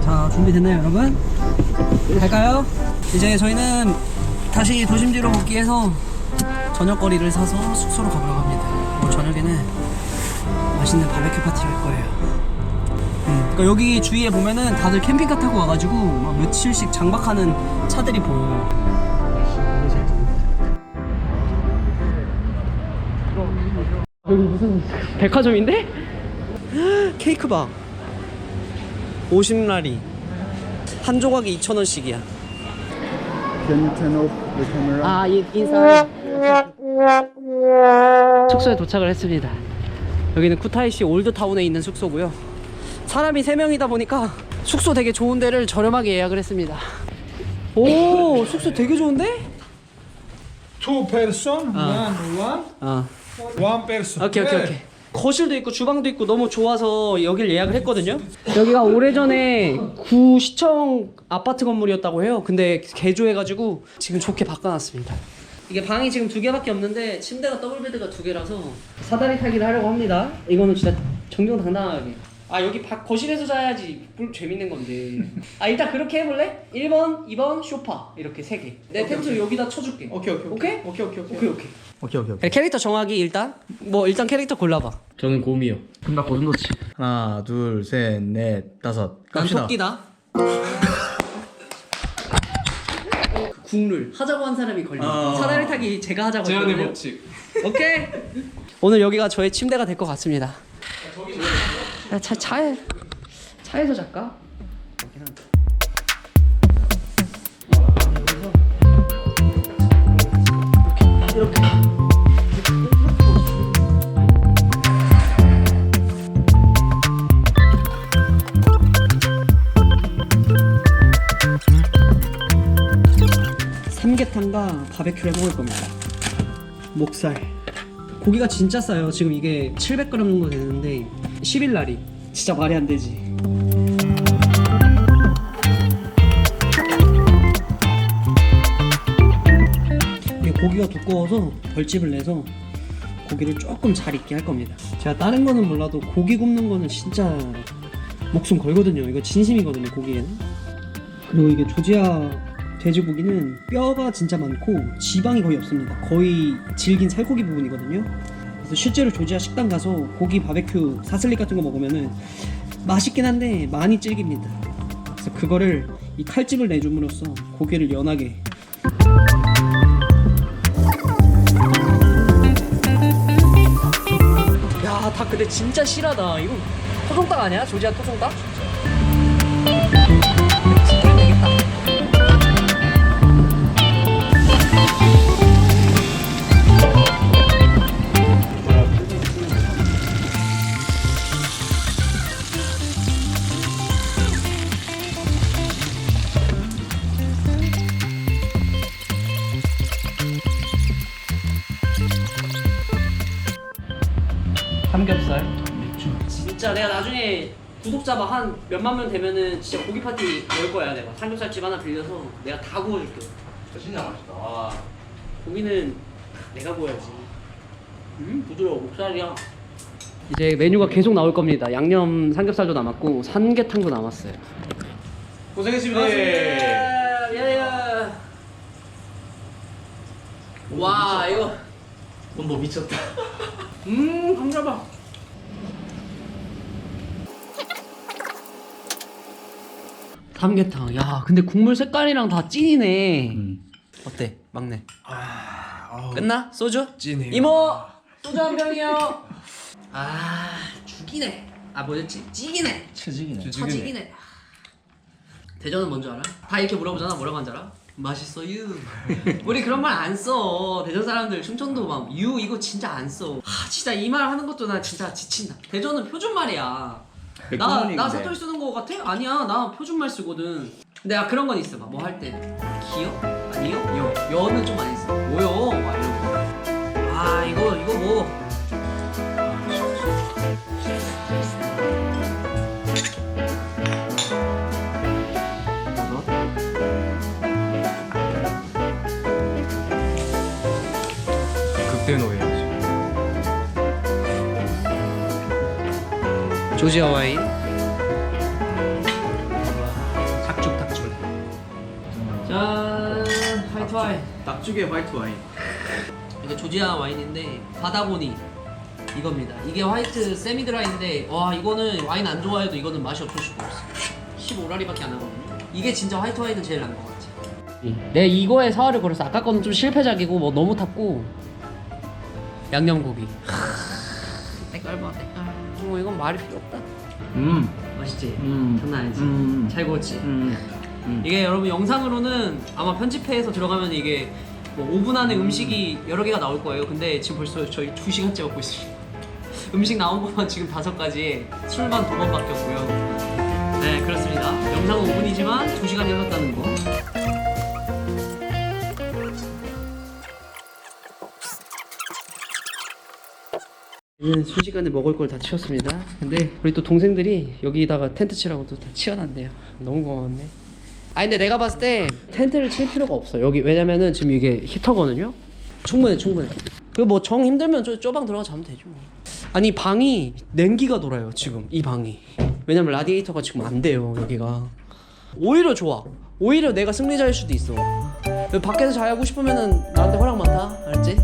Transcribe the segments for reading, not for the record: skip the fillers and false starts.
자, 준비됐나요 여러분? 갈까요? 이제 저희는 다시 도심지로 복귀해서 저녁거리를 사서 숙소로 가보려고 합니다. 오늘 저녁에는 맛있는 바베큐 파티를 할 거예요. 그러니까 여기 주위에 보면은 다들 캠핑카 타고 와가지고 막 며칠씩 장박하는 차들이 보여요. 여기 무슨 백화점인데? 케이크방 50라리 한 조각이 2,000원씩이야. Can you turn off the camera? 아, 인사. 숙소에 도착을 했습니다. 여기는 쿠타이시 올드타운에 있는 숙소고요. 사람이 3명이다 보니까 숙소 되게 좋은 데를 저렴하게 예약을 했습니다. 오, 숙소 되게 좋은데? Two person, 아, one person. 오케이. 거실도 있고 주방도 있고 너무 좋아서 여길 예약을 했거든요. 여기가 오래전에 구시청 아파트 건물이었다고 해요. 근데 개조해가지고 지금 좋게 바꿔놨습니다. 이게 방이 지금 2개밖에 없는데 침대가 더블베드가 2개라서 사다리 타기를 하려고 합니다. 이거는 진짜 정정당당하게. 아, 여기 거실에서 자야지 뭘 재밌는 건데. 아, 일단 그렇게 해볼래? 1번, 2번 쇼파 이렇게 3개. 내 텐트 여기다 쳐줄게. 오케이? 캐릭터 정하기 일단. 뭐 일단 캐릭터 골라봐. 저는 곰이요. 금방 고슴도치. 하나, 둘, 셋, 넷, 다섯. 난 갑시다. 토끼다. 국룰 하자고 한 사람이 걸려. 사다리 타기 제가 하자고 했거든요. 제한의 법칙. 오케이. 오늘 여기가 저의 침대가 될 것 같습니다. 야, 차에서 잘까? 이렇게. 삼계탕과 바베큐를 해먹을 겁니다. 목살. 고기가 진짜 싸요. 지금 이게 700g 정도 되는데 10일날이 진짜 말이 안 되지. 이게 고기가 두꺼워서 벌집을 내서 고기를 조금 잘 익게 할 겁니다. 제가 다른 거는 몰라도 고기 굽는 거는 진짜 목숨 걸거든요. 이거 진심이거든요, 고기에는. 그리고 이게 조지아 돼지고기는 뼈가 진짜 많고 지방이 거의 없습니다. 거의 질긴 살코기 부분이거든요. 그래서 실제로 조지아 식당 가서 고기 바베큐 사슬릭 같은 거 먹으면은 맛있긴 한데 많이 질깁니다. 그래서 그거를 이 칼집을 내줌으로써 고기를 연하게. 야, 닭 근데 진짜 실하다. 이거 토종닭 아니야? 조지아 토종닭? 진짜 되겠다. 삼겹살, 맥주. 진짜 내가 나중에 구독자 막 한 몇만 명 되면은 진짜 고기 파티 열 거야. 내가 삼겹살집 하나 빌려서 내가 다 구워줄게. 진짜 맛있다. 와. 고기는 내가 구워야지. 부드러워. 목살이야. 이제 메뉴가 계속 나올 겁니다. 양념 삼겹살도 남았고 삼계탕도 남았어요. 고생했습니다. 야야. 와, 이거. 너 미쳤다. 감자봐. 삼계탕. 야, 근데 국물 색깔이랑 다 찐이네. 어때, 막내? 끝나? 소주? 찐해요. 이모, 소주 한 병이요. 아, 죽이네. 아, 뭐였지? 찌기네. 처지기네. 처지기네. 대전은 뭔지 알아? 다 이렇게 물어보잖아. 뭐라고 하는지 알아? 맛있어요. 우리 그런 말 안 써. 대전 사람들 충청도 막 유 이거 진짜 안 써. 아, 진짜 이 말 하는 것도 나 진짜 지친다. 대전은 표준말이야. 나 사투리 쓰는 거 같아? 아니야, 나 표준말 쓰거든. 내가 그런 건 있어. 막 뭐 할 때 기요? 아니요? 여는 좀 많이 써. 뭐요? 막 이런 거. 아, 이거 뭐. 극대노예요. 조지아 와인. 와인. 낙죽의 화이트 와인. 이게 조지아 와인인데 바다보니 이겁니다. 이게 화이트 세미드라인데 와 이거는 와인 안 좋아해도 이거는 맛이 없을 수가 없어. 15라리밖에 안 하거든요. 이게 진짜 화이트 와인은 제일 나은 것 같아. 내 이거에 사활을 걸었어. 아까 거는 좀 실패작이고 뭐 너무 탔고 양념고기. 색깔 봐 색깔. 뭐 이건 말이 필요 없다. 맛있지? 장난 아니지? 잘 구웠지? 이게 여러분 영상으로는 아마 편집해서 들어가면 이게 뭐 5분 안에 음식이 여러 개가 나올 거예요. 근데 지금 벌써 저희 2시간째 먹고 있습니다. 음식 나온 것만 지금 5가지, 술만 2번 바뀌었고요. 네 그렇습니다. 영상은 5분이지만 2시간이 흘렀다는 거. 이제는 순식간에 먹을 걸 다 치웠습니다. 근데 우리 또 동생들이 여기다가 텐트 치라고 또 다 치워놨네요. 너무 고마웠네. 아니 근데 내가 봤을 때 텐트를 칠 필요가 없어. 여기 왜냐면은 지금 이게 히터거든요. 충분해. 그 뭐 정 힘들면 저 방 들어가 자면 되죠. 아니 방이 냉기가 돌아요 지금 이 방이. 왜냐면 라디에이터가 지금 안 돼요 여기가. 오히려 좋아. 오히려 내가 승리자일 수도 있어. 밖에서 자고 싶으면은 나한테 허락 많다. 알지?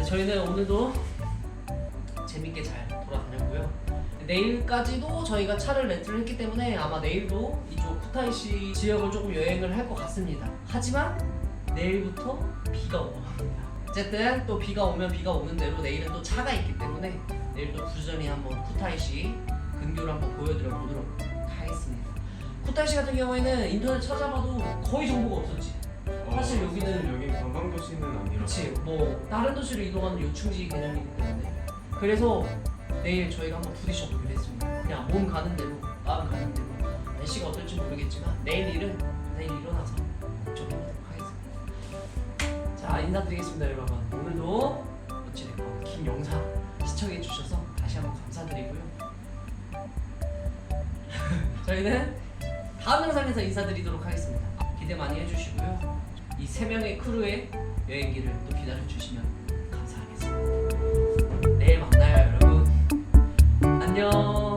저희는 오늘도 재밌게 잘 돌아다녔고요. 내일까지도 저희가 차를 렌트를 했기 때문에 아마 내일도 이쪽 쿠타이시 지역을 조금 여행을 할 것 같습니다. 하지만 내일부터 비가 오고 합니다. 어쨌든 또 비가 오면 비가 오는 대로 내일은 또 차가 있기 때문에 내일 또 부지런히 한번 쿠타이시 근교를 한번 보여드려 보도록 하겠습니다. 쿠타이시 같은 경우에는 인터넷 찾아봐도 거의 정보가 없었지. 사실 여기는 여기 관광도시는 아니라 그치 뭐 다른 도시로 이동하는 요충지 개념이기 때문에 그래서 내일 저희가 한번 부딪혀 보기로 했습니다. 그냥 몸 가는 대로 마음 가는 대로 날씨가 어떨지 모르겠지만 내일 일은 내일 일어나서 적용하도록 하겠습니다. 자 인사드리겠습니다 여러분. 오늘도 어찌됐건 긴 영상 시청해 주셔서 다시 한번 감사드리고요. 저희는 다음 영상에서 인사드리도록 하겠습니다. 기대 많이 해주시고요. 이 3명의 크루의 여행기를 또 기다려주시면 감사하겠습니다. 내일 만나요 여러분. 안녕.